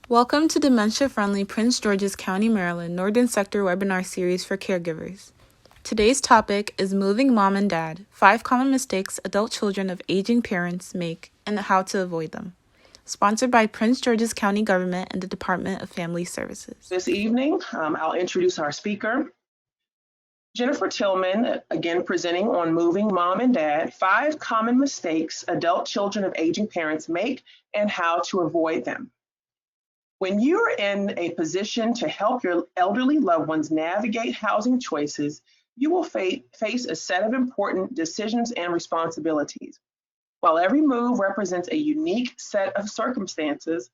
Welcome to Dementia-Friendly Prince George's County, Maryland Northern Sector webinar series for caregivers. Today's topic is Moving Mom and Dad, 5 Common Mistakes Adult Children of Aging Parents Make and How to Avoid Them. Sponsored by Prince George's County Government and the Department of Family Services. This evening, I'll introduce our speaker, Jennifer Tilghman, again presenting on Moving Mom and Dad, 5 Common Mistakes Adult Children of Aging Parents Make and How to Avoid Them. When you're in a position to help your elderly loved ones navigate housing choices, you will face a set of important decisions and responsibilities. While every move represents a unique set of circumstances,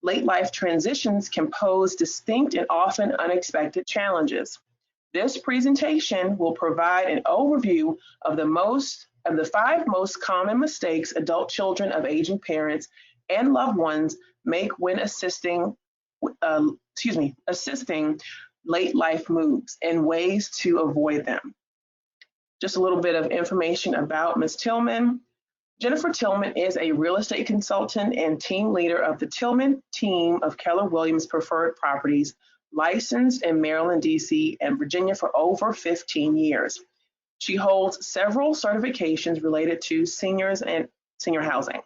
late life transitions can pose distinct and often unexpected challenges. This presentation will provide an overview of the 5 most common mistakes adult children of aging parents and loved ones make when assisting late life moves and ways to avoid them. Just a little bit of information about Ms. Tilghman. Jennifer Tilghman is a real estate consultant and team leader of the Tilghman team of Keller Williams Preferred Properties, licensed in Maryland, DC, and Virginia for over 15 years. She holds several certifications related to seniors and senior housing.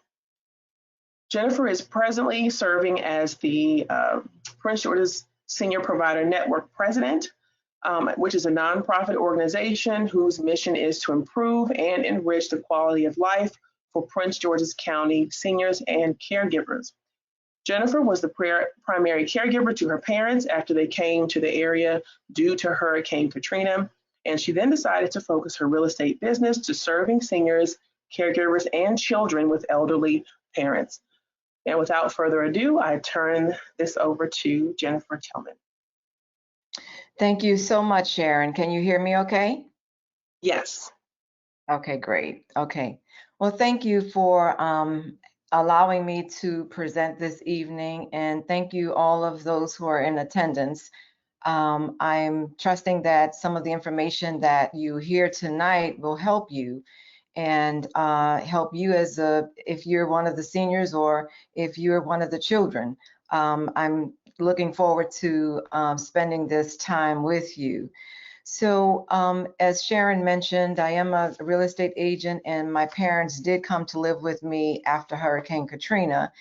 Jennifer is presently serving as the Prince George's Senior Provider Network President, which is a nonprofit organization whose mission is to improve and enrich the quality of life for Prince George's County seniors and caregivers. Jennifer was the primary caregiver to her parents after they came to the area due to Hurricane Katrina, and she then decided to focus her real estate business to serving seniors, caregivers, and children with elderly parents. And without further ado, I turn this over to Jennifer Tilghman. Thank you so much, Sharon. Can you hear me okay? Yes. Okay, great. Okay. Well, thank you for allowing me to present this evening, and thank you all of those who are in attendance. I'm trusting that some of the information that you hear tonight will help you and help you if you're one of the seniors or if you're one of the children. I'm looking forward to spending this time with you. So as Sharon mentioned, I am a real estate agent, and my parents did come to live with me after Hurricane Katrina.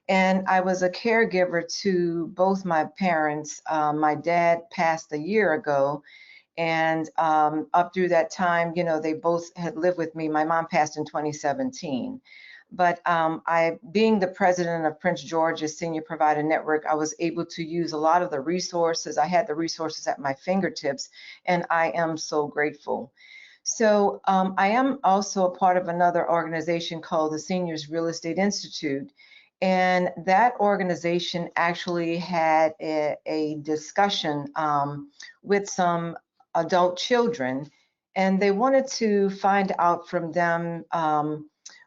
And I was a caregiver to both my parents. My dad passed a year ago, and up through that time, you know, they both had lived with me. My mom passed in 2017. But being the president of Prince George's Senior Provider Network, I was able to use a lot of the resources. I had the resources at my fingertips, and I am so grateful. So I am also a part of another organization called the Seniors Real Estate Institute. And that organization actually had a discussion with some adult children, and they wanted to find out from them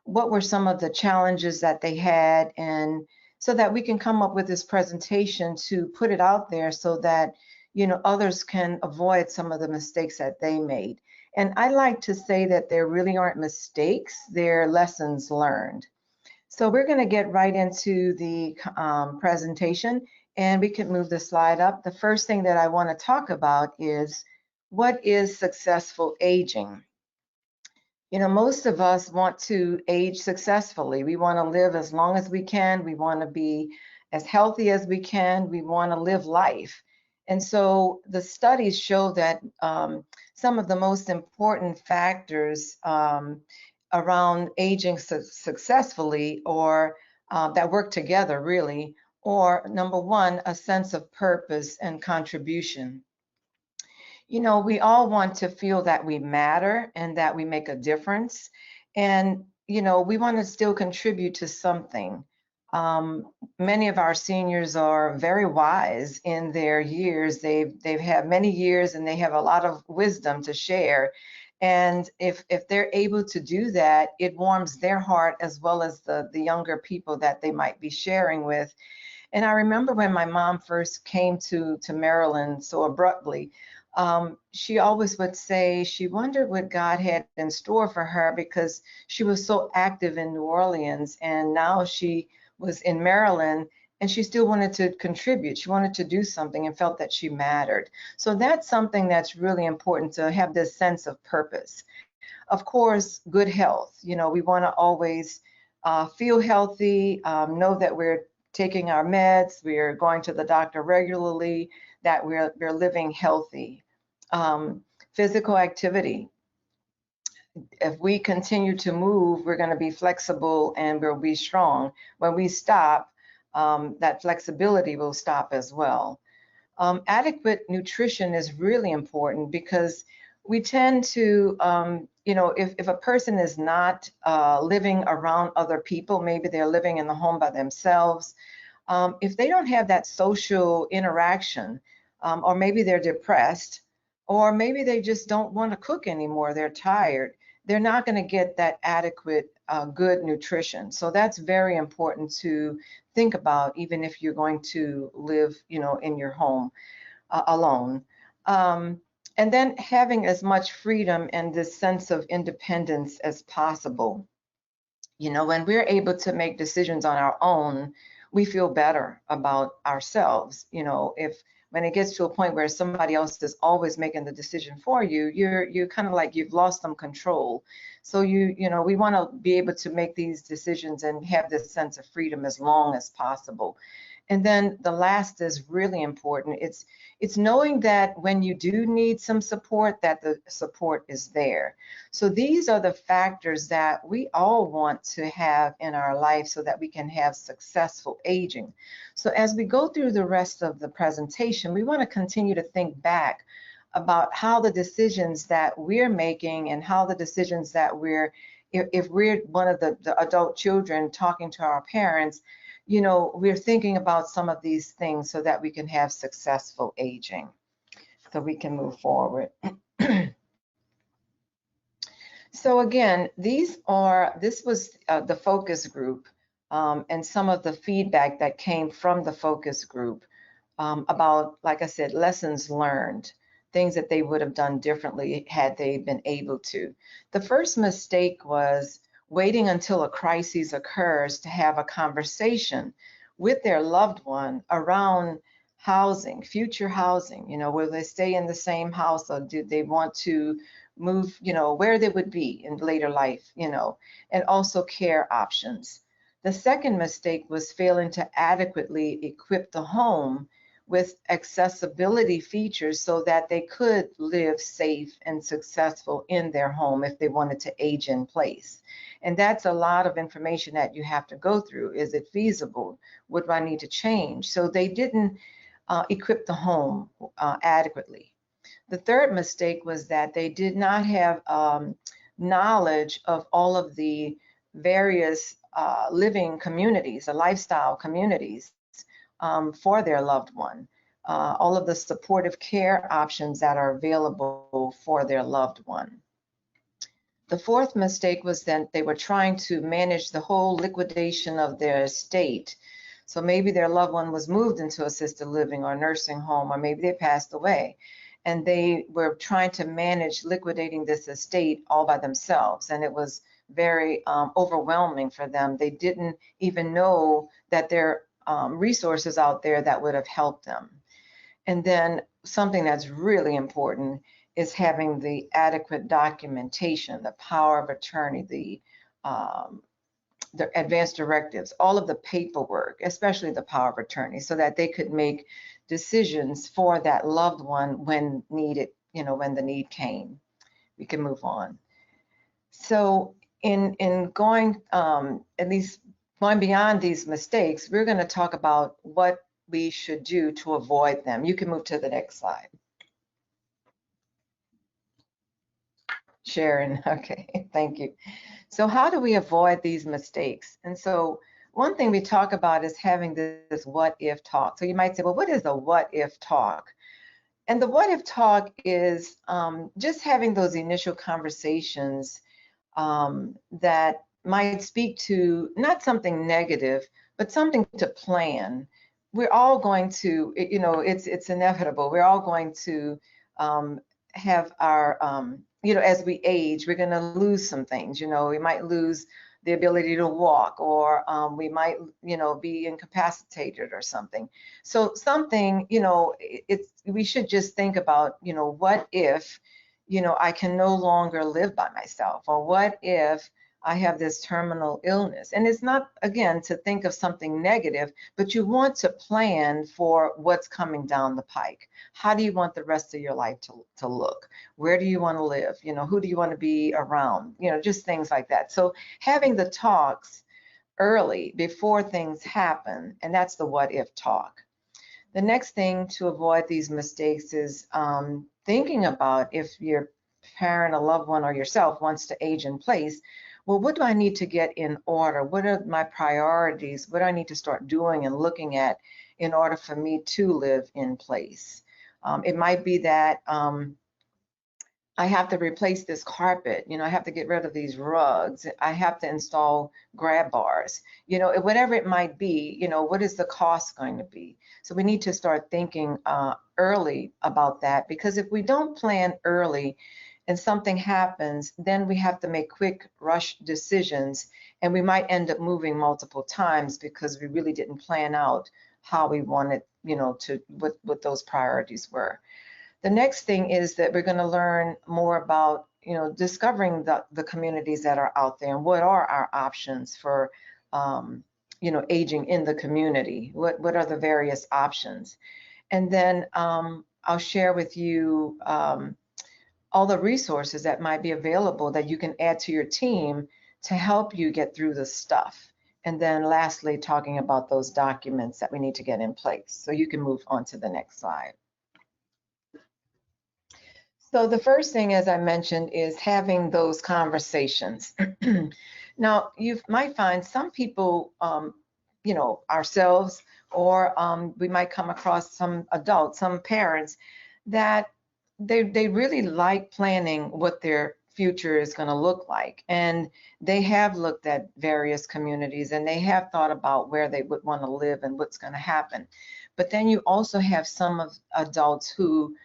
what were some of the challenges that they had, and so that we can come up with this presentation to put it out there so that, you know, others can avoid some of the mistakes that they made. And I like to say that there really aren't mistakes, they're lessons learned. So we're going to get right into the presentation, and we can move the slide up. The first thing that I want to talk about is, what is successful aging? You know, most of us want to age successfully. We want to live as long as we can. We want to be as healthy as we can. We want to live life. And so the studies show that some of the most important factors around aging successfully, or that work together really, or number one, a sense of purpose and contribution. You know, we all want to feel that we matter and that we make a difference. And, you know, we want to still contribute to something. Many of our seniors are very wise in their years. They've had many years, and they have a lot of wisdom to share. And if they're able to do that, it warms their heart as well as the younger people that they might be sharing with. And I remember when my mom first came to Maryland so abruptly, she always would say she wondered what God had in store for her, because she was so active in New Orleans, and now she was in Maryland, and she still wanted to contribute. She wanted to do something and felt that she mattered. So that's something that's really important, to have this sense of purpose. Of course, good health. We want to always feel healthy, know that we're taking our meds, we're going to the doctor regularly, that we're living healthy. Physical activity. If we continue to move, we're going to be flexible and we'll be strong. When we stop, that flexibility will stop as well. Adequate nutrition is really important, because we tend to, if a person is not living around other people, maybe they're living in the home by themselves, if they don't have that social interaction, or maybe they're depressed, or maybe they just don't want to cook anymore, they're tired, they're not going to get that adequate, good nutrition. So that's very important to think about, even if you're going to live, in your home alone. And then having as much freedom and this sense of independence as possible. When we're able to make decisions on our own, we feel better about ourselves. When it gets to a point where somebody else is always making the decision for you, you're kind of like you've lost some control. So we want to be able to make these decisions and have this sense of freedom as long as possible. And then the last is really important. It's knowing that when you do need some support, that the support is there. So these are the factors that we all want to have in our life so that we can have successful aging. So as we go through the rest of the presentation, we want to continue to think back about how the decisions that we're making, and how the decisions that if we're one of the adult children talking to our parents, we're thinking about some of these things so that we can have successful aging. So we can move forward. So again, this was the focus group, and some of the feedback that came from the focus group about, like I said, lessons learned, things that they would have done differently had they been able to. The first mistake was waiting until a crisis occurs to have a conversation with their loved one around housing, future housing. Will they stay in the same house, or do they want to move, where they would be in later life, and also care options. The second mistake was failing to adequately equip the home with accessibility features so that they could live safe and successful in their home if they wanted to age in place. And that's a lot of information that you have to go through. Is it feasible? What do I need to change? So they didn't equip the home adequately. The third mistake was that they did not have knowledge of all of the various living communities, lifestyle communities for their loved one, all of the supportive care options that are available for their loved one. The fourth mistake was that they were trying to manage the whole liquidation of their estate. So maybe their loved one was moved into assisted living or nursing home, or maybe they passed away, and they were trying to manage liquidating this estate all by themselves. And it was very overwhelming for them. They didn't even know that there are resources out there that would have helped them. And then something that's really important is having the adequate documentation, the power of attorney, the advance directives, all of the paperwork, especially the power of attorney, so that they could make decisions for that loved one when needed, when the need came. We can move on. So in going, at least going beyond these mistakes, we're going to talk about what we should do to avoid them. You can move to the next slide. Sharon, okay, thank you. So how do we avoid these mistakes? And so one thing we talk about is having this what if talk. So you might say, well, what is a what if talk? And the what if talk is just having those initial conversations that might speak to not something negative, but something to plan. We're all going to, it's inevitable. We're all going to have our, as we age, we're going to lose some things. We might lose the ability to walk, or we might, be incapacitated or something. So something, we should just think about, what if, I can no longer live by myself, or what if I have this terminal illness. And it's not, again, to think of something negative, but you want to plan for what's coming down the pike. How do you want the rest of your life to look? Where do you want to live? Who do you want to be around? Just things like that. So having the talks early before things happen, and that's the what if talk. The next thing to avoid these mistakes is thinking about if your parent, a loved one, or yourself wants to age in place. Well, what do I need to get in order? What are my priorities? What do I need to start doing and looking at in order for me to live in place? It might be that I have to replace this carpet, I have to get rid of these rugs, I have to install grab bars, whatever it might be, what is the cost going to be? So we need to start thinking early about that, because if we don't plan early and something happens, then we have to make quick rush decisions, and we might end up moving multiple times because we really didn't plan out how we wanted, to what those priorities were. The next thing is that we're going to learn more about, discovering the communities that are out there and what are our options for, aging in the community. What are the various options? And then I'll share with you all the resources that might be available that you can add to your team to help you get through the stuff. And then lastly, talking about those documents that we need to get in place. So you can move on to the next slide. So the first thing, as I mentioned, is having those conversations. Now, you might find some people, ourselves, or we might come across some adults, some parents, that they really like planning what their future is going to look like. And they have looked at various communities, and they have thought about where they would want to live and what's going to happen. But then you also have some of adults who,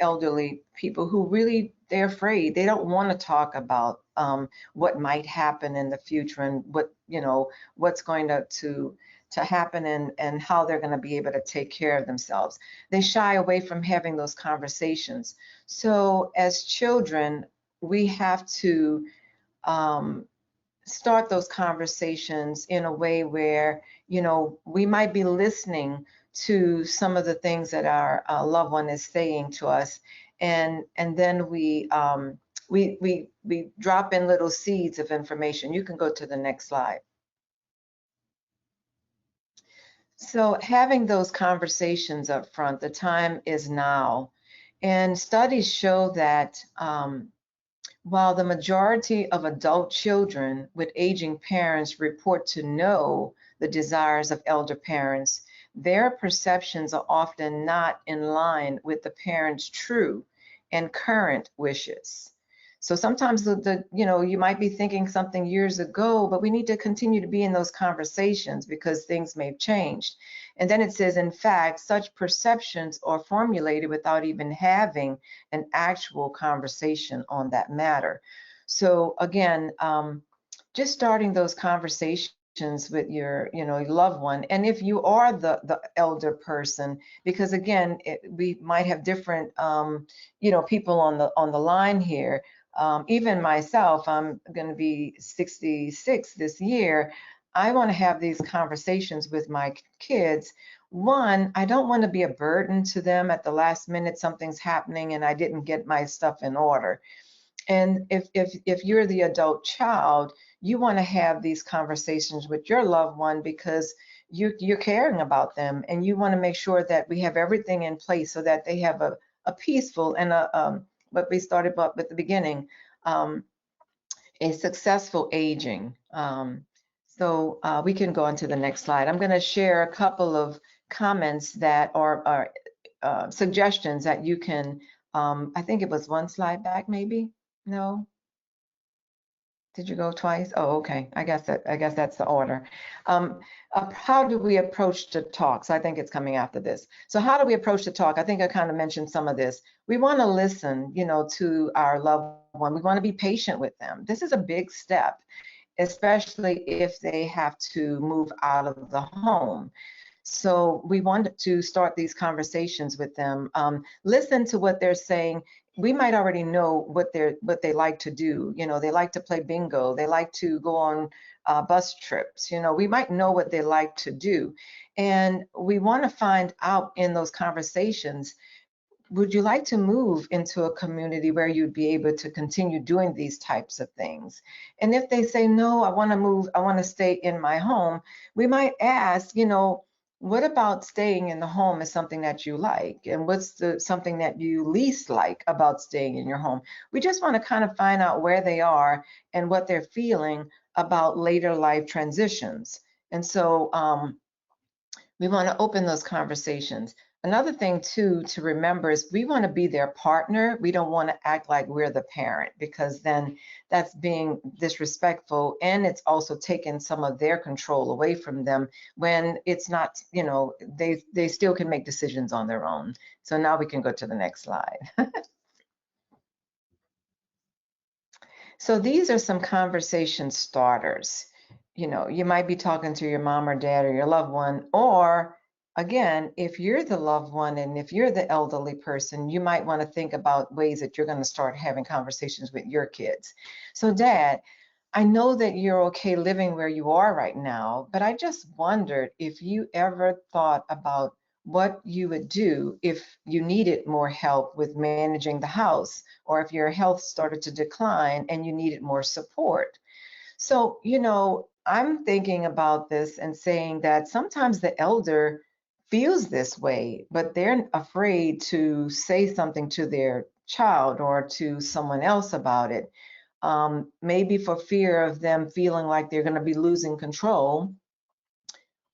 elderly people who really, they're afraid. They don't want to talk about what might happen in the future and what's going to happen and how they're going to be able to take care of themselves. They shy away from having those conversations. So as children, we have to start those conversations in a way where, we might be listening to some of the things that our loved one is saying to us, and then we drop in little seeds of information. You can go to the next slide. So having those conversations up front, the time is now. And studies show that while the majority of adult children with aging parents report to know the desires of elder parents, their perceptions are often not in line with the parents' true and current wishes. So sometimes you might be thinking something years ago, but we need to continue to be in those conversations because things may have changed. And then it says, in fact, such perceptions are formulated without even having an actual conversation on that matter. So again, just starting those conversations with your loved one, and if you are the elder person, because again, we might have different people on the line here. Even myself, I'm going to be 66 this year. I want to have these conversations with my kids. One, I don't want to be a burden to them at the last minute. Something's happening and I didn't get my stuff in order. And if you're the adult child, you want to have these conversations with your loved one because you're caring about them, and you want to make sure that we have everything in place so that they have a peaceful and what we started about at the beginning, a successful aging. So we can go on to the next slide. I'm going to share a couple of comments that are suggestions that you can, I think it was one slide back, maybe? No? Did you go twice? Oh, okay. I guess that's the order. How do we approach the talks? I think it's coming after this. So how do we approach the talk? I think I kind of mentioned some of this. We want to listen, to our loved one. We want to be patient with them. This is a big step. especially if they have to move out of the home. So we wanted to start these conversations with them, listen to what they're saying. We might already know what they like to do. You know, they like to play bingo. They like to go on bus trips. You know, we might know what they like to do. And we want to find out in those conversations, would you like to move into a community where you'd be able to continue doing these types of things? And if they say, no, I want to move, I want to stay in my home, we might ask, you know, what about staying in the home is something that you like? And what's something that you least like about staying in your home? We just want to kind of find out where they are and what they're feeling about later life transitions. And so we want to open those conversations. Another thing too to remember is we want to be their partner. We don't want to act like we're the parent, because then that's being disrespectful, and it's also taking some of their control away from them when it's not, you know, they still can make decisions on their own. So now we can go to the next slide. So these are some conversation starters. You know, you might be talking to your mom or dad or your loved one, or again, if you're the loved one and if you're the elderly person, you might want to think about ways that you're going to start having conversations with your kids. So Dad, I know that you're okay living where you are right now, but I just wondered if you ever thought about what you would do if you needed more help with managing the house, or if your health started to decline and you needed more support. So, you know, I'm thinking about this and saying that sometimes the elder feels this way, but they're afraid to say something to their child or to someone else about it. Maybe for fear of them feeling like they're going to be losing control,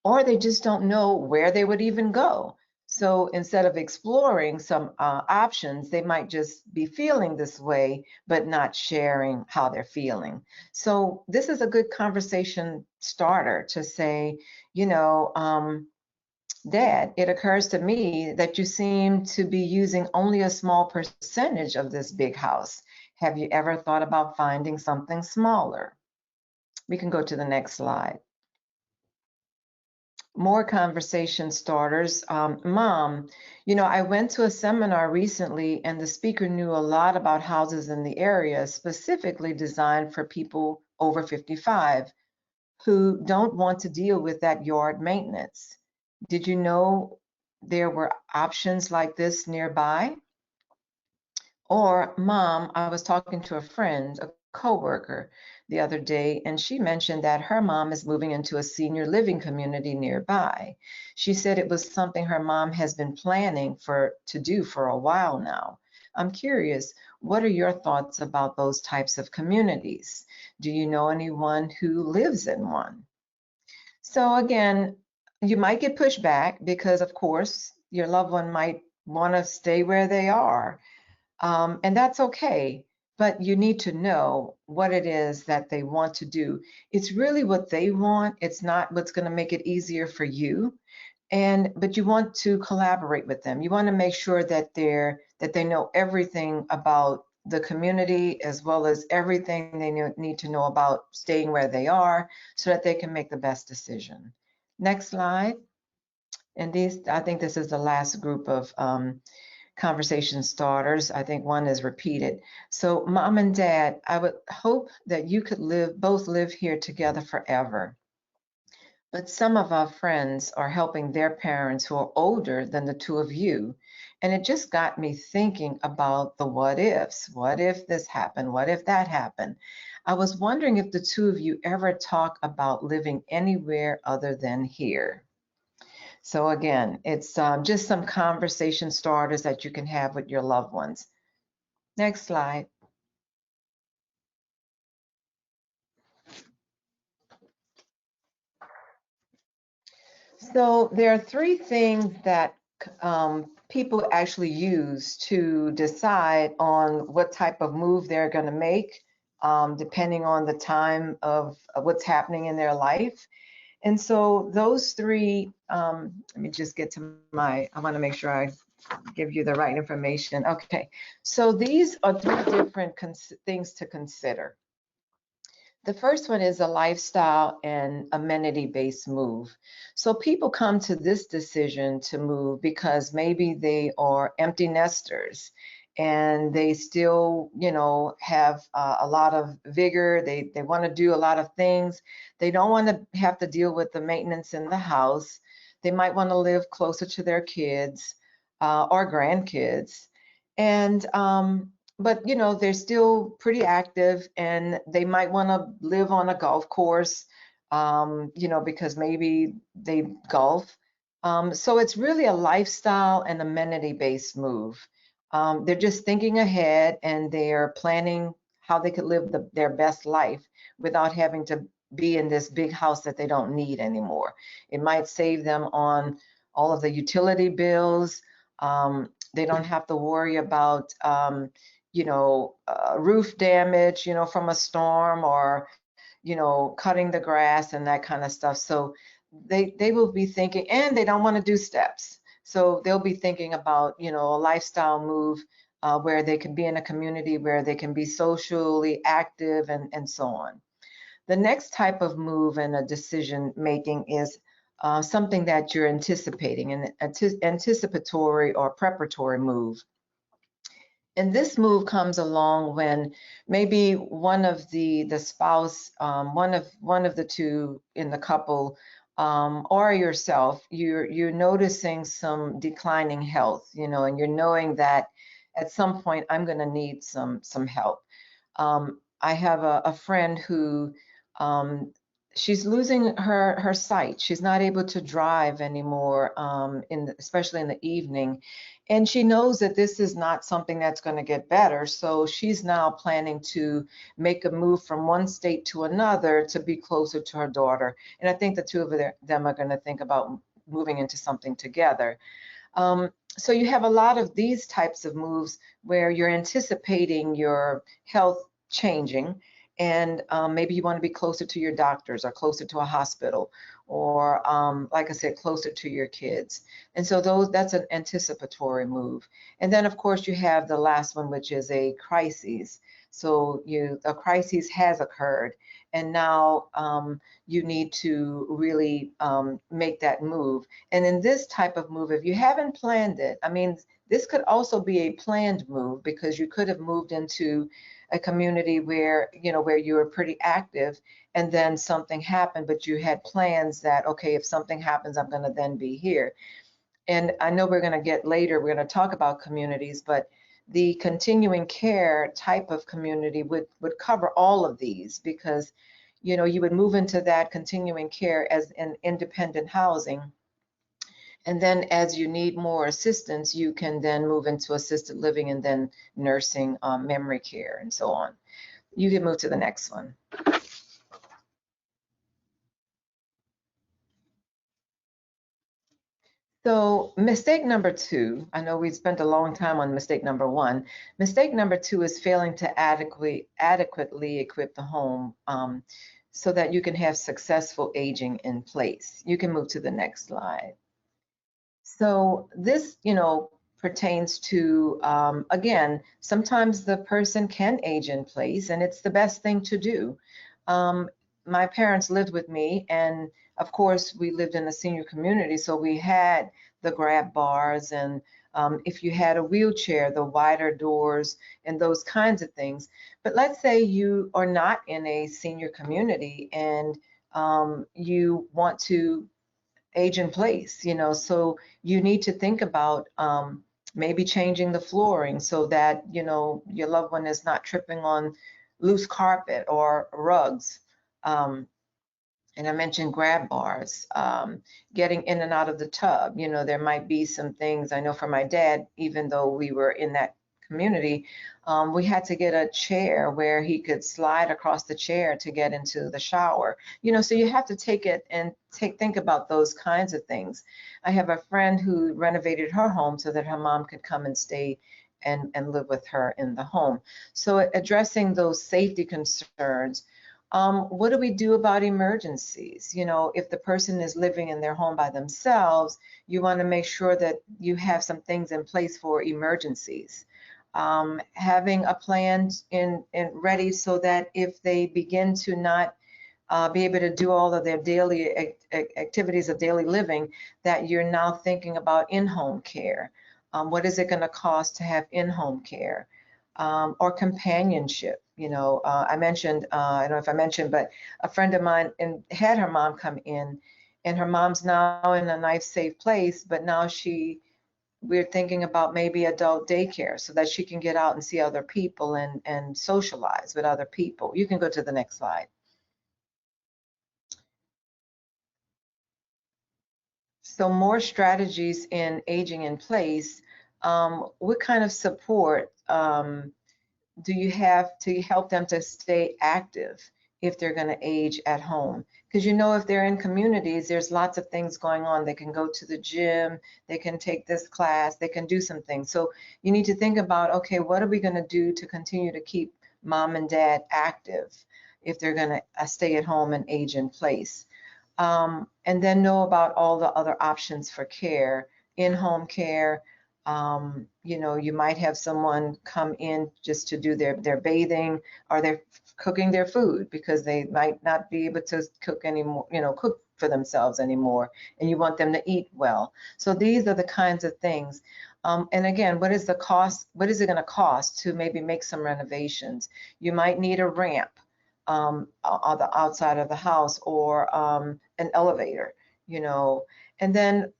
or they just don't know where they would even go. So instead of exploring some options, they might just be feeling this way, but not sharing how they're feeling. So this is a good conversation starter to say, you know, Dad, it occurs to me that you seem to be using only a small percentage of this big house. Have you ever thought about finding something smaller? We can go to the next slide. More conversation starters. Mom, you know, I went to a seminar recently and the speaker knew a lot about houses in the area, specifically designed for people over 55 who don't want to deal with that yard maintenance. Did you know there were options like this nearby? Or, Mom, I was talking to a friend, a coworker, the other day, and she mentioned that her mom is moving into a senior living community nearby. She said it was something her mom has been planning to do for a while now. I'm curious, what are your thoughts about those types of communities? Do you know anyone who lives in one? So again, you might get pushback because, of course, your loved one might want to stay where they are. And that's okay, but you need to know what it is that they want to do. It's really what they want. It's not what's going to make it easier for you. But you want to collaborate with them. You want to make sure that they know everything about the community, as well as everything they need to know about staying where they are, so that they can make the best decision. Next slide. And I think this is the last group of conversation starters. I think one is repeated. So Mom and Dad, I would hope that you could both live here together forever. But some of our friends are helping their parents who are older than the two of you. And it just got me thinking about the what ifs. What if this happened? What if that happened? I was wondering if the two of you ever talk about living anywhere other than here. So again, it's just some conversation starters that you can have with your loved ones. Next slide. So there are three things that people actually use to decide on what type of move they're going to make, depending on the time of what's happening in their life. And so those three, let me just get to I want to make sure I give you the right information. Okay, so these are three different things to consider. The first one is a lifestyle and amenity-based move. So people come to this decision to move because maybe they are empty nesters and they still, have a lot of vigor. They want to do a lot of things. They don't want to have to deal with the maintenance in the house. They might want to live closer to their kids or grandkids. And but they're still pretty active, and they might want to live on a golf course, because maybe they golf. So it's really a lifestyle and amenity based move. They're just thinking ahead, and they're planning how they could live their best life without having to be in this big house that they don't need anymore. It might save them on all of the utility bills. They don't have to worry about roof damage, from a storm, or, cutting the grass and that kind of stuff. So they will be thinking, and they don't want to do steps. So they'll be thinking about, a lifestyle move where they can be in a community where they can be socially active and so on. The next type of move in a decision making is something that you're anticipating, an anticipatory or preparatory move. And this move comes along when maybe one of the spouse, one of the two in the couple, or yourself, you're noticing some declining health, and you're knowing that at some point I'm going to need some help. I have a friend who she's losing her sight. She's not able to drive anymore, especially in the evening. And she knows that this is not something that's going to get better. So she's now planning to make a move from one state to another to be closer to her daughter. And I think the two of them are going to think about moving into something together. So you have a lot of these types of moves where you're anticipating your health changing, and maybe you want to be closer to your doctors or closer to a hospital, or like I said, closer to your kids. And so that's an anticipatory move. And then of course you have the last one, which is a crisis. So a crisis has occurred, and now you need to really make that move. And in this type of move, if you haven't planned it, I mean, this could also be a planned move, because you could have moved into a community where you were pretty active, and then something happened, but you had plans that, okay, if something happens, I'm going to then be here. And I know we're going to get later, we're going to talk about communities, but the continuing care type of community would cover all of these, because you would move into that continuing care as an independent housing. And then as you need more assistance, you can then move into assisted living, and then nursing, memory care, and so on. You can move to the next one. So mistake number two, I know we spent a long time on mistake number one. Mistake number two is failing to adequately equip the home so that you can have successful aging in place. You can move to the next slide. So this, pertains to, again, sometimes the person can age in place, and it's the best thing to do. My parents lived with me, and of course we lived in a senior community, so we had the grab bars, and if you had a wheelchair, the wider doors and those kinds of things. But let's say you are not in a senior community, and you want to age in place, so you need to think about maybe changing the flooring so that your loved one is not tripping on loose carpet or rugs. And I mentioned grab bars, getting in and out of the tub. There might be some things. I know for my dad, even though we were in that community, we had to get a chair where he could slide across the chair to get into the shower. So you have to take it and think about those kinds of things. I have a friend who renovated her home so that her mom could come and stay and live with her in the home. So addressing those safety concerns. What do we do about emergencies? If the person is living in their home by themselves, you want to make sure that you have some things in place for emergencies. having a plan in ready so that if they begin to not be able to do all of their daily activities of daily living, that you're now thinking about in-home care. What is it going to cost to have in-home care? Or companionship? I mentioned, I don't know if I mentioned, but a friend of mine had her mom come in, and her mom's now in a nice, safe place, but now we're thinking about maybe adult daycare so that she can get out and see other people and socialize with other people. You can go to the next slide. So more strategies in aging in place. What kind of support do you have to help them to stay active if they're going to age at home? Because if they're in communities, there's lots of things going on. They can go to the gym, they can take this class, they can do some things. So you need to think about, okay, what are we going to do to continue to keep mom and dad active if they're going to stay at home and age in place? And then know about all the other options for care, in-home care. You might have someone come in just to do their bathing, or they're cooking their food because they might not be able to cook anymore, cook for themselves anymore, and you want them to eat well. So these are the kinds of things. And again, what is the cost? What is it going to cost to maybe make some renovations? You might need a ramp on the outside of the house, or an elevator, And then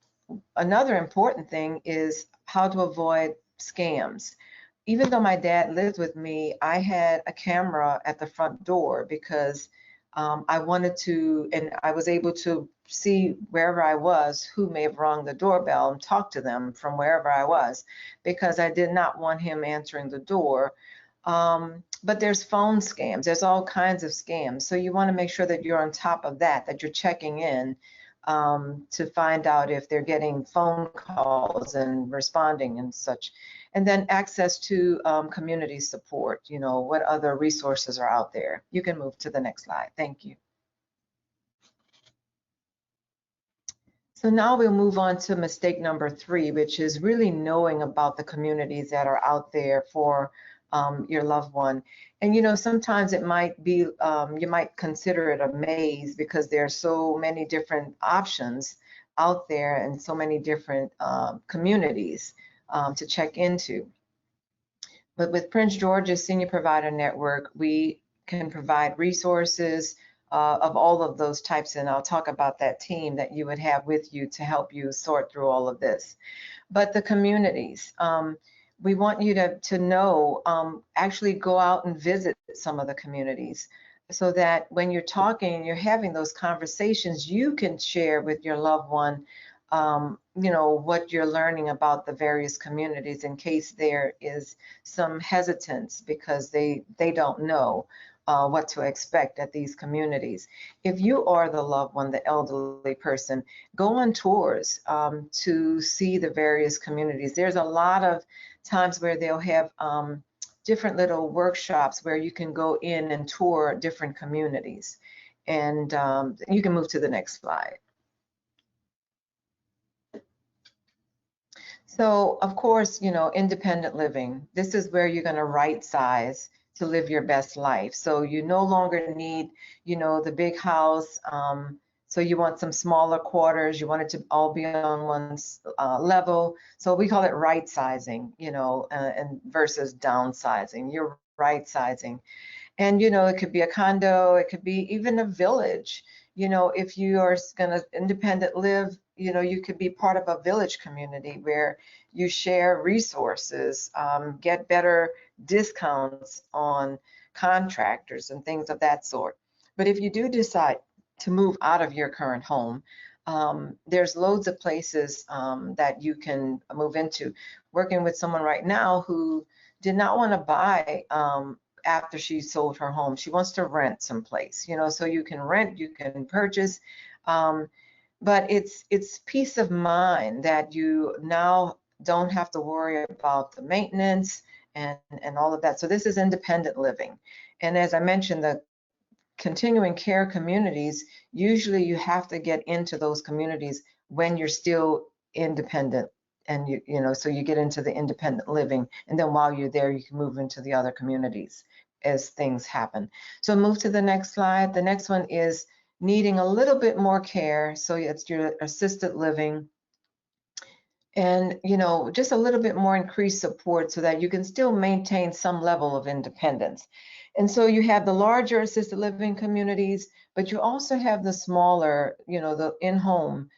another important thing is how to avoid scams. Even though my dad lived with me, I had a camera at the front door because I wanted to, and I was able to see wherever I was who may have rung the doorbell and talk to them from wherever I was, because I did not want him answering the door. But there's phone scams. There's all kinds of scams. So you want to make sure that you're on top of that you're checking in to find out if they're getting phone calls and responding and such. And then access to community support. What other resources are out there? You can move to the next slide. Thank you. So now we'll move on to mistake number 3, which is really knowing about the communities that are out there for your loved one. And sometimes it might be, you might consider it a maze because there are so many different options out there and so many different communities to check into. But with Prince George's Senior Provider Network, we can provide resources of all of those types, and I'll talk about that team that you would have with you to help you sort through all of this. But the communities, we want you to know, actually go out and visit some of the communities so that when you're talking and you're having those conversations, you can share with your loved one, what you're learning about the various communities in case there is some hesitance because they don't know what to expect at these communities. If you are the loved one, the elderly person, go on tours to see the various communities. There's a lot of times where they'll have different little workshops where you can go in and tour different communities. And you can move to the next slide. So, of course, independent living, this is where you're going to right size to live your best life. So you no longer need, the big house. So you want some smaller quarters. You want it to all be on one level. So we call it right sizing, and versus downsizing. You're right sizing. And, it could be a condo. It could be even a village. If you are going to independent live, you could be part of a village community where you share resources, get better discounts on contractors and things of that sort. But if you do decide to move out of your current home, there's loads of places that you can move into. Working with someone right now who did not want to buy after she sold her home. She wants to rent someplace, so you can rent, you can purchase, but it's peace of mind that you now don't have to worry about the maintenance and all of that. So this is independent living. And as I mentioned, the continuing care communities, usually you have to get into those communities when you're still independent and you know, so you get into the independent living, and then while you're there, you can move into the other communities as things happen. So move to the next slide. The next one is needing a little bit more care. So it's your assisted living, and you know, just a little bit more increased support so that you can still maintain some level of independence. And so you have the larger assisted living communities, but you also have the smaller, you know, the in-home,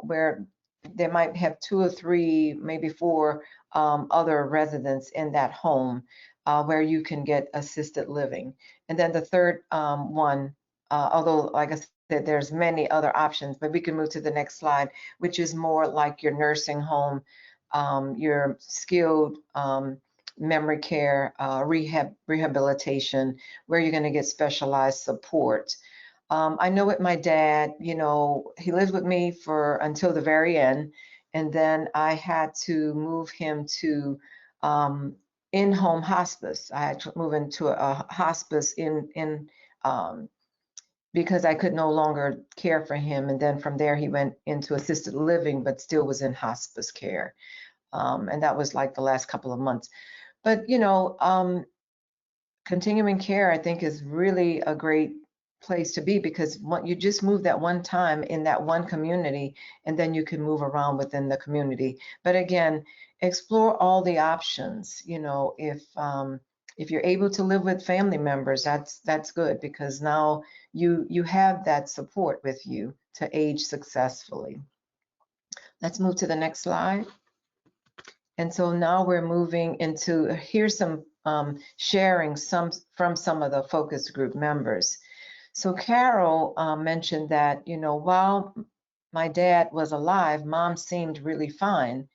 where they might have 2 or 3, maybe 4 other residents in that home, where you can get assisted living. And then the third one, although like I said, there's many other options, but we can move to the next slide, which is more like your nursing home, your skilled memory care, rehabilitation, where you're going to get specialized support. I know with my dad, you know, he lived with me for until the very end, and then I had to move him to in-home hospice. I had to move into a hospice because I could no longer care for him. And then from there, he went into assisted living, but still was in hospice care. And that was like the last couple of months. But, you know, continuing care, I think, is really a great place to be, because you just move that one time in that one community, and then you can move around within the community. But again, explore all the options. You know, if you're able to live with family members, that's good, because now you have that support with you to age successfully. Let's move to the next slide. And so now we're moving into, here's some sharing from some of the focus group members. So Carol mentioned that, you know, while my dad was alive, mom seemed really fine.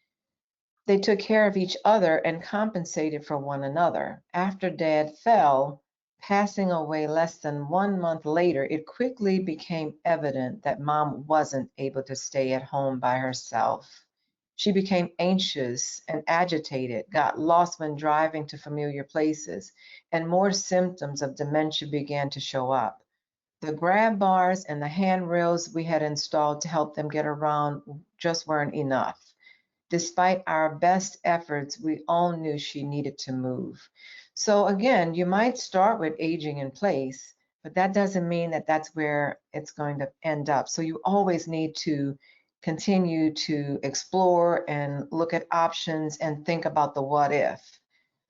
They took care of each other and compensated for one another. After dad fell, passing away less than 1 month later, it quickly became evident that mom wasn't able to stay at home by herself. She became anxious and agitated, got lost when driving to familiar places, and more symptoms of dementia began to show up. The grab bars and the handrails we had installed to help them get around just weren't enough. Despite our best efforts, we all knew she needed to move. So again, you might start with aging in place, but that doesn't mean that that's where it's going to end up. So you always need to continue to explore and look at options and think about the what if,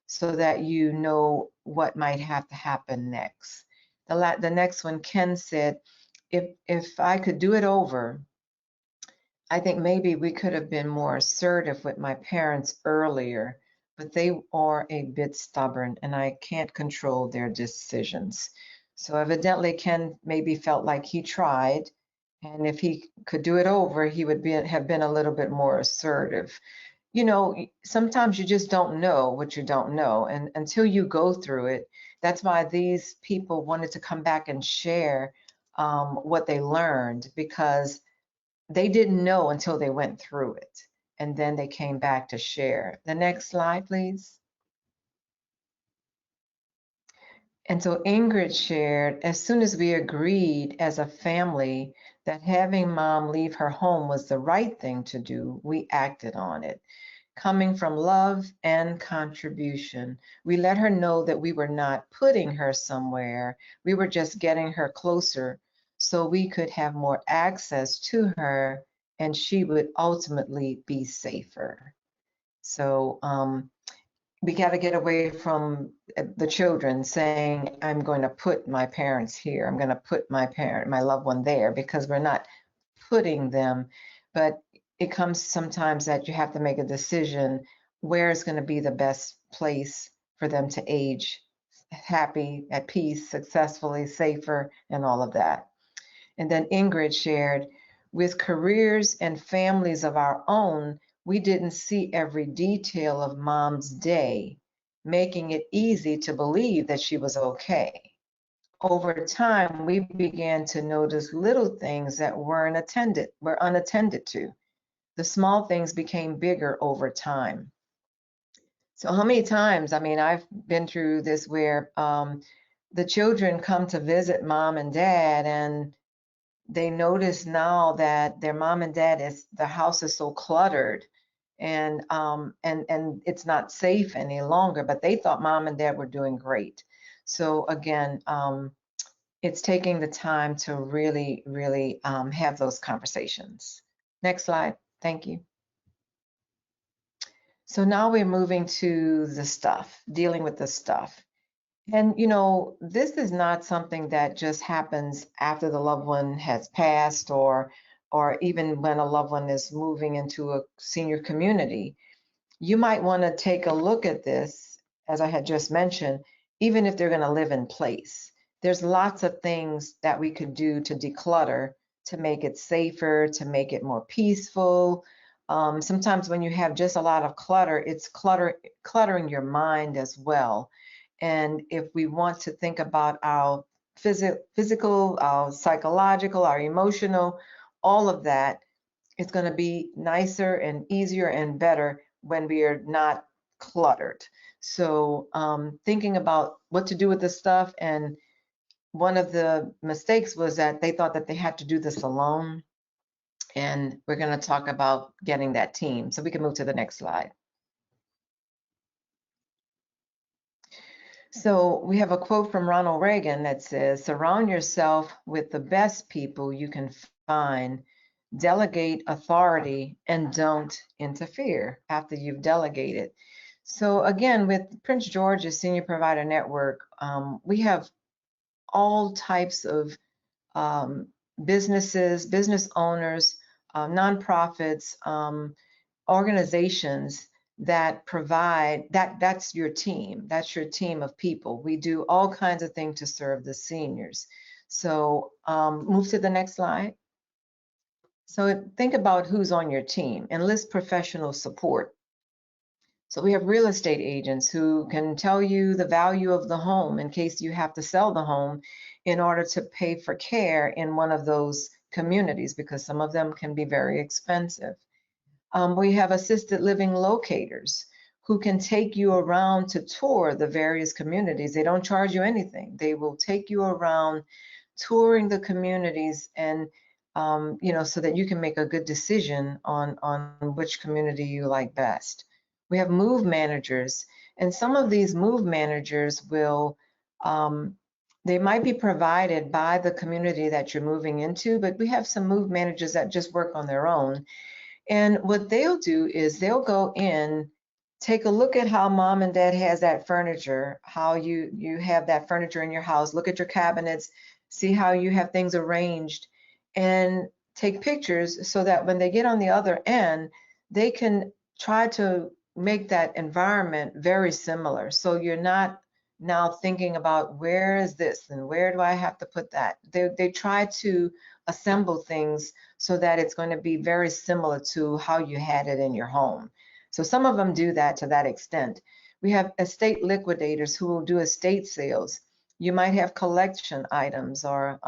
so that you know what might have to happen next. The next one, Ken said, if I could do it over, I think maybe we could have been more assertive with my parents earlier, but they are a bit stubborn and I can't control their decisions. So evidently Ken maybe felt like he tried, and if he could do it over, he would have been a little bit more assertive. You know, sometimes you just don't know what you don't know, and until you go through it, that's why these people wanted to come back and share what they learned, because they didn't know until they went through it, and then they came back to share. The next slide, please. And so Ingrid shared, as soon as we agreed as a family that having mom leave her home was the right thing to do, we acted on it. Coming from love and contribution, we let her know that we were not putting her somewhere, we were just getting her closer so we could have more access to her and she would ultimately be safer. So we got to get away from the children saying, I'm going to put my parents here, I'm going to put my loved one there, because we're not putting them. But it comes sometimes that you have to make a decision where is going to be the best place for them to age happy, at peace, successfully, safer, and all of that. And then Ingrid shared, with careers and families of our own, we didn't see every detail of mom's day, making it easy to believe that she was okay. Over time, we began to notice little things that were unattended to. The small things became bigger over time. So how many times, I mean, I've been through this where the children come to visit mom and dad, and they notice now that their mom and dad the house is so cluttered, and it's not safe any longer, but they thought mom and dad were doing great. So again, it's taking the time to really, really have those conversations. Next slide. Thank you. So now we're moving to the stuff, dealing with the stuff. And, you know, this is not something that just happens after the loved one has passed, or even when a loved one is moving into a senior community. You might want to take a look at this, as I had just mentioned, even if they're going to live in place. There's lots of things that we could do to declutter, to make it safer, to make it more peaceful. Sometimes when you have just a lot of clutter, it's cluttering your mind as well. And if we want to think about our physical, our psychological, our emotional, all of that, it's going to be nicer and easier and better when we are not cluttered. So thinking about what to do with this stuff, and one of the mistakes was that they thought that they had to do this alone. And we're going to talk about getting that team. So we can move to the next slide. So we have a quote from Ronald Reagan that says, "Surround yourself with the best people you can find, delegate authority, and don't interfere after you've delegated." So again, with Prince George's Senior Provider Network, we have all types of businesses, business owners, nonprofits, organizations that provide that's your team. That's your team of people. We do all kinds of things to serve the seniors. So move to the next slide. So think about who's on your team. Enlist professional support. So we have real estate agents who can tell you the value of the home in case you have to sell the home in order to pay for care in one of those communities, because some of them can be very expensive. We have assisted living locators who can take you around to tour the various communities. They don't charge you anything. They will take you around touring the communities, and you know, so that you can make a good decision on which community you like best. We have move managers, and some of these move managers will they might be provided by the community that you're moving into, but we have some move managers that just work on their own. And what they'll do is they'll go in, take a look at how mom and dad has that furniture, how you have that furniture in your house, look at your cabinets, see how you have things arranged, and take pictures so that when they get on the other end, they can try to make that environment very similar. So you're not now thinking about where is this and where do I have to put that. They try to assemble things so that it's going to be very similar to how you had it in your home. So some of them do that to that extent. We have estate liquidators who will do estate sales. You might have collection items, or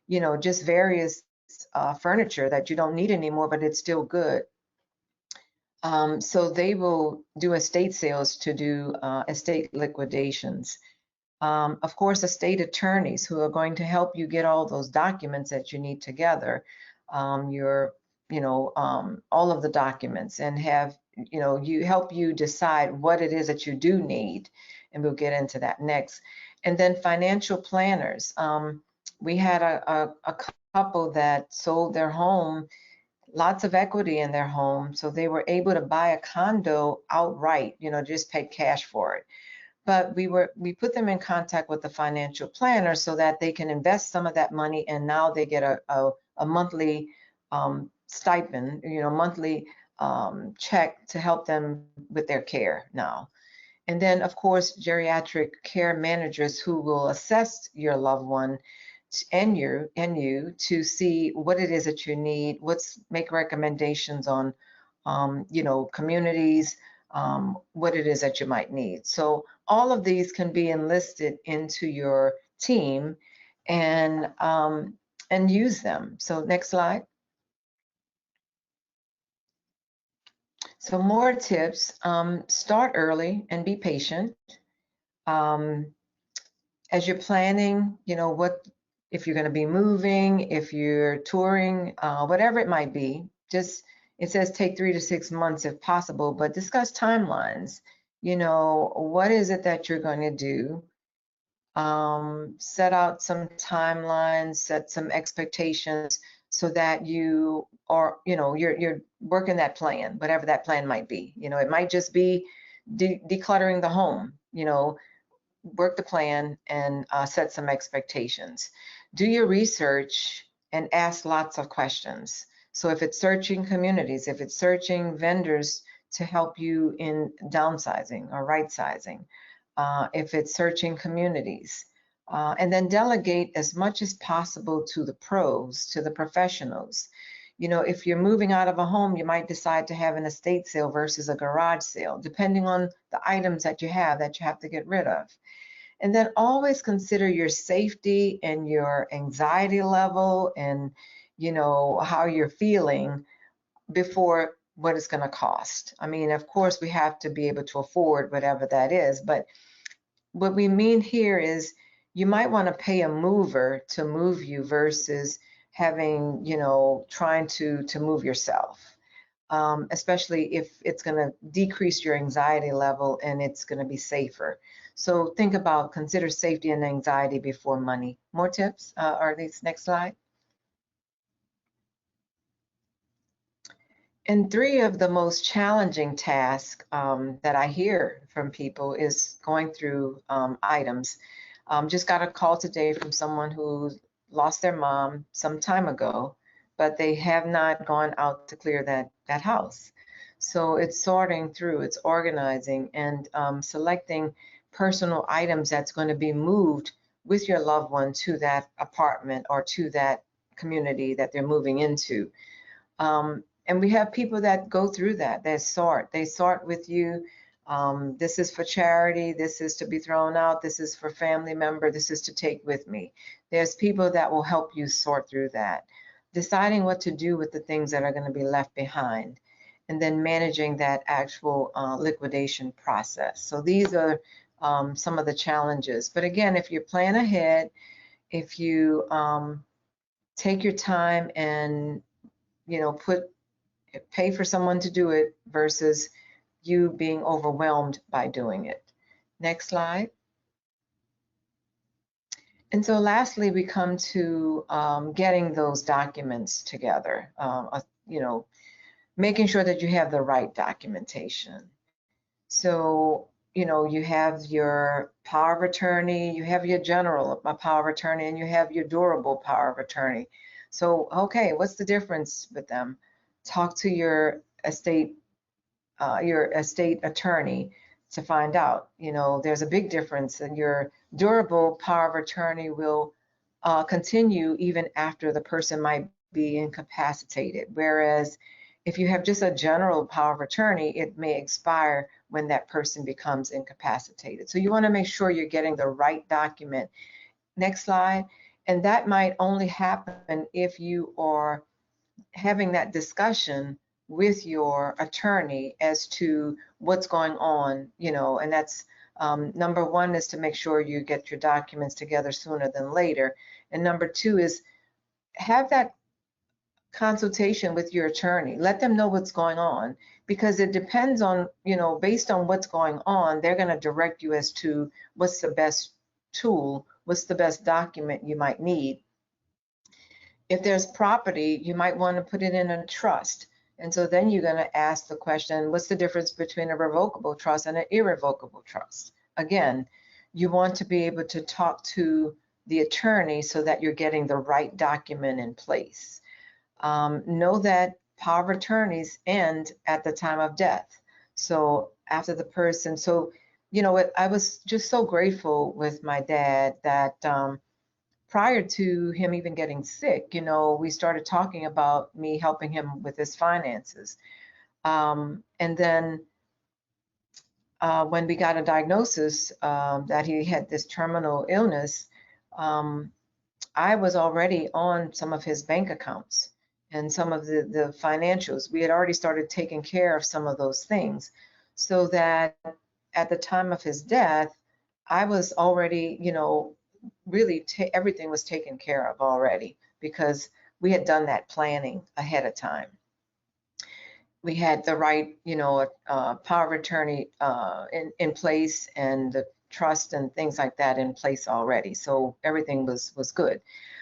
you know, just various furniture that you don't need anymore, but it's still good. So they will do estate sales to do estate liquidations. Of course, estate attorneys who are going to help you get all those documents that you need together, all of the documents, and have, you know, you help you decide what it is that you do need, and we'll get into that next. And then financial planners. We had a couple that sold their home, lots of equity in their home, so they were able to buy a condo outright, you know, just pay cash for it. But we put them in contact with the financial planner so that they can invest some of that money, and now they get a monthly stipend, you know, monthly check to help them with their care now. And then, of course, geriatric care managers who will assess your loved one and you to see what it is that you need, make recommendations on, you know, communities, what it is that you might need. So all of these can be enlisted into your team and use them. So next slide. So more tips, start early and be patient. As you're planning, you know, if you're going to be moving, if you're touring, whatever it might be, just It says take 3 to 6 months if possible, but discuss timelines. You know, what is it that you're going to do? Set out some timelines, set some expectations so that you are, you know, you're working that plan, whatever that plan might be. You know, it might just be decluttering the home, you know, work the plan and set some expectations. Do your research and ask lots of questions. So if it's searching communities, if it's searching vendors to help you in downsizing or right sizing, if it's searching communities, and then delegate as much as possible to the pros, to the professionals. You know, if you're moving out of a home, you might decide to have an estate sale versus a garage sale, depending on the items that you have to get rid of. And then always consider your safety and your anxiety level and, you know, how you're feeling before what it's going to cost. I mean, of course, we have to be able to afford whatever that is, but what we mean here is you might want to pay a mover to move you versus having, you know, trying to move yourself. Especially if it's going to decrease your anxiety level and it's going to be safer. So think about, consider safety and anxiety before money. More tips? Are these next slide? And 3 of the most challenging tasks that I hear from people is going through items. Just got a call today from someone who lost their mom some time ago, but they have not gone out to clear that house. So it's sorting through, it's organizing and selecting personal items that's going to be moved with your loved one to that apartment or to that community that they're moving into. And we have people that go through that, they sort with you. This is for charity, this is to be thrown out, this is for family member, this is to take with me. There's people that will help you sort through that. Deciding what to do with the things that are going to be left behind, and then managing that actual liquidation process. So these are some of the challenges. But again, if you plan ahead, if you take your time and, you know, pay for someone to do it versus you being overwhelmed by doing it. Next slide. And so lastly, we come to getting those documents together, you know, making sure that you have the right documentation. So, you know, you have your power of attorney, you have your general power of attorney, and you have your durable power of attorney. So, okay, what's the difference with them? Talk to your estate attorney to find out. You know, there's a big difference, and your durable power of attorney will continue even after the person might be incapacitated. Whereas if you have just a general power of attorney, it may expire when that person becomes incapacitated. So you want to make sure you're getting the right document. Next slide. And that might only happen if you are having that discussion with your attorney as to what's going on, you know, and that's number 1 is to make sure you get your documents together sooner than later. And number 2 is have that consultation with your attorney. Let them know what's going on, because it depends on, you know, based on what's going on, they're going to direct you as to what's the best tool, what's the best document you might need. If there's property, you might want to put it in a trust. And so then you're going to ask the question, what's the difference between a revocable trust and an irrevocable trust? Again, you want to be able to talk to the attorney so that you're getting the right document in place. Know that power of attorneys end at the time of death. So after the person, so, you know, I was just so grateful with my dad that prior to him even getting sick, you know, we started talking about me helping him with his finances. And then when we got a diagnosis that he had this terminal illness, I was already on some of his bank accounts and some of the financials. We had already started taking care of some of those things, so that at the time of his death, I was already, you know, really everything was taken care of already, because we had done that planning ahead of time. we had the right, power of attorney in place, and the trust and things like that in place already. So everything was good.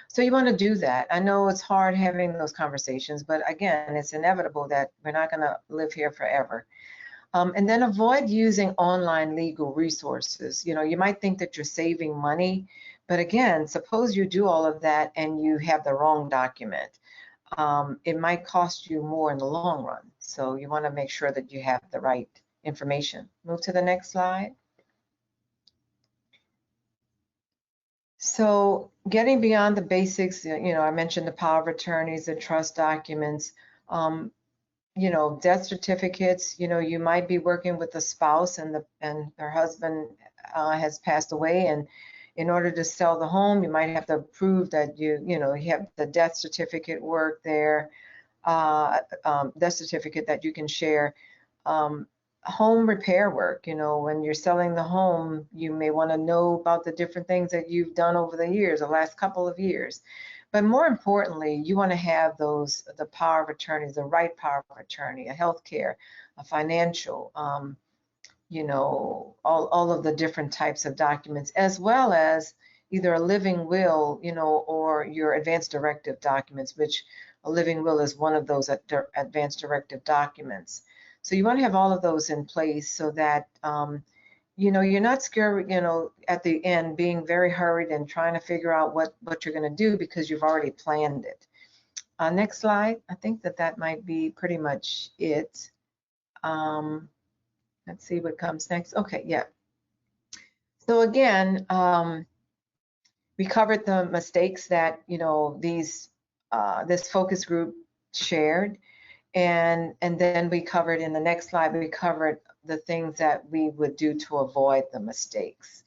So you want to do that. I know it's hard having those conversations, but again, it's inevitable that we're not going to live here forever. And then avoid using online legal resources. You might think that you're saving money, but again, suppose you do all of that and you have the wrong document. It might cost you more in the long run. So you want to make sure that you have the right information. Move to the next slide. So getting beyond the basics, I mentioned the power of attorneys, the trust documents, death certificates. You might be working with a spouse and their husband has passed away, and in order to sell the home, you might have to prove that you have the death certificate work there, death certificate that you can share. Home repair work, when you're selling the home, you may want to know about the different things that you've done over the years, the last couple of years. But more importantly, you want to have the power of attorneys, the right power of attorney, a healthcare, a financial, all of the different types of documents, as well as either a living will, or your advance directive documents, which a living will is one of those advance directive documents. So you want to have all of those in place so that, you're not scared, at the end being very hurried and trying to figure out what you're going to do because you've already planned it. Next slide. I think that might be pretty much it. Let's see what comes next. Okay, yeah. So again, we covered the mistakes that, this focus group shared. And then we covered in the next slide, we covered the things that we would do to avoid the mistakes.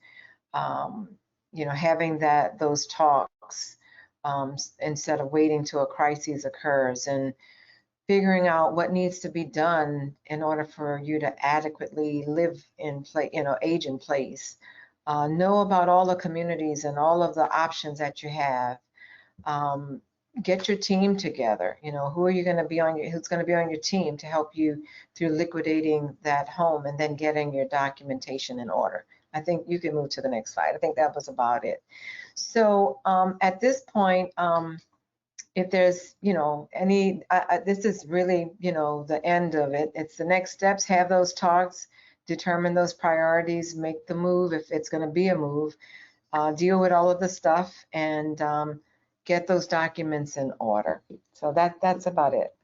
Having those talks instead of waiting till a crisis occurs, and figuring out what needs to be done in order for you to adequately live in place, age in place. Know about all the communities and all of the options that you have. Get your team together. Who are you going to be who's going to be on your team to help you through liquidating that home and then getting your documentation in order. I think you can move to the next slide. I think that was about it. So at this point, if there's, any, this is really, the end of it. It's the next steps. Have those talks, determine those priorities, make the move if it's going to be a move, deal with all of the stuff, and get those documents in order. So that's about it.